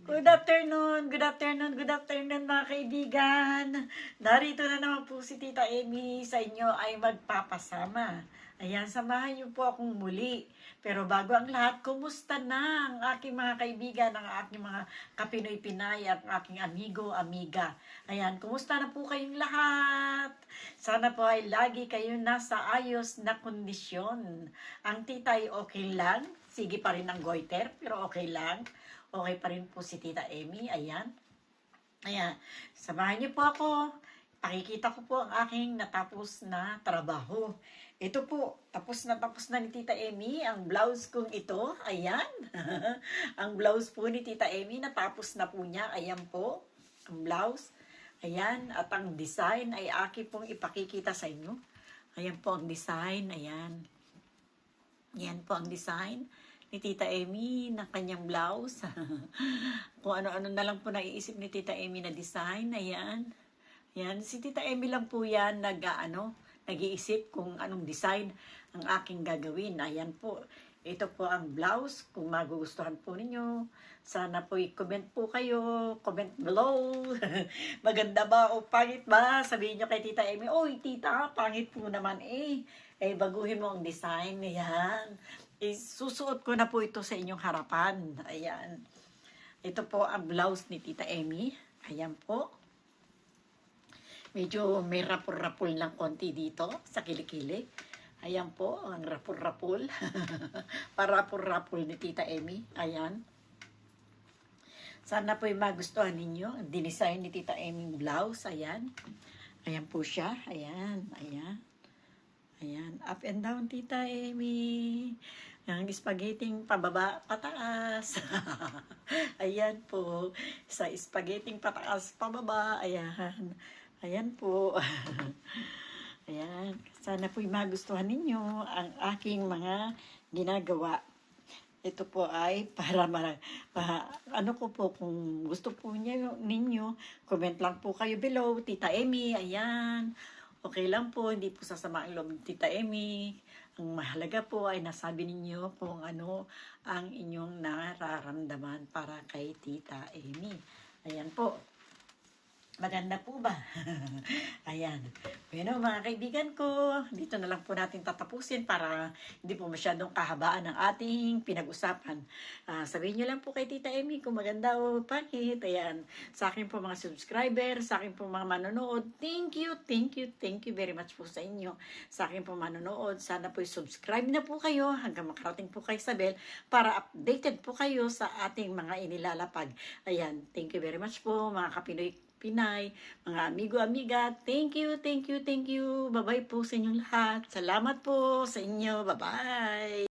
Good afternoon, good afternoon mga kaibigan. Narito na naman po si Tita Amy sa inyo ay magpapasama. Ayan, samahan niyo po akong muli. Pero bago ang lahat, kumusta na ang aking mga kaibigan, ang aking mga kapinoy Pinay at ang aking amigo, amiga. Ayan, kumusta na po kayong lahat? Sana po ay lagi kayo nasa ayos na kondisyon. Ang tita ay okay lang, sige pa rin ang goiter, pero okay lang. Okay pa rin po si Tita Amy. Ayan. Ayan. Samahan niyo po ako. Pakikita ko po ang aking natapos na trabaho. Ito po, tapos na ni Tita Amy ang blouse kong ito. Ayan. Ang blouse po ni Tita Amy, natapos na po niya. Ayan po, ang blouse. Ayan. At ang design ay aki pong ipakikita sa inyo. Ayan po ang design. Ayan. Ayan po ang design ni Tita Amy ng kanyang blouse. Kung ano-ano na lang po naiisip ni Tita Amy na design. Ayan. Ayan. Si Tita Amy lang po yan nag-iisip kung anong design ang aking gagawin. Ayan po. Ito po ang blouse. Kung magugustuhan po ninyo, sana po i-comment po kayo. Comment below. Maganda ba o pangit ba? Sabihin nyo kay Tita Amy, oy tita, pangit po naman eh. Eh, baguhin mo ang design. Ayan. Susuot ko na po ito sa inyong harapan. Ayan. Ito po ang blouse ni Tita Amy. Ayan po. Medyo may rapol-rapol ng konti dito sa kilikili. Ayan po, ang rapol-rapol. Parapol-rapol ni Tita Amy. Ayan. Sana po magustuhan ninyo ang dinesign ni Tita Amy blouse. Ayan. Ayan po siya. Ayan. Ayan. Ayan, up and down, Tita Amy. Ang spaghetting pababa, pataas. Ayan po. Sa spaghetting pataas, pababa. Ayan. Ayan po. Ayan. Sana po'y magustuhan ninyo ang aking mga ginagawa. Ito po ay para ano ko po, kung gusto po ninyo, comment lang po kayo below, Tita Amy. Ayan. Okay lang po, hindi po sasama ang loob ng Tita Amy. Ang mahalaga po ay nasabi ninyo kung ano ang inyong nararamdaman para kay Tita Amy. Ayan po. Maganda po ba? Ayan. Bueno, mga kaibigan ko, dito na lang po natin tatapusin para hindi po masyadong kahabaan ng ating pinag-usapan. Sabihin nyo lang po kay Tita Amy kung maganda o pangit. Ayan. Sa akin po mga subscriber, sa akin po mga manonood, thank you very much po sa inyo. Sa akin po manonood, sana po subscribe na po kayo hanggang makarating po kay Isabel para updated po kayo sa ating mga inilalapag. Ayan. Thank you very much po mga kapinoy Pinay, mga amigo-amiga, thank you. Bye-bye po sa inyong lahat. Salamat po sa inyo. Bye-bye.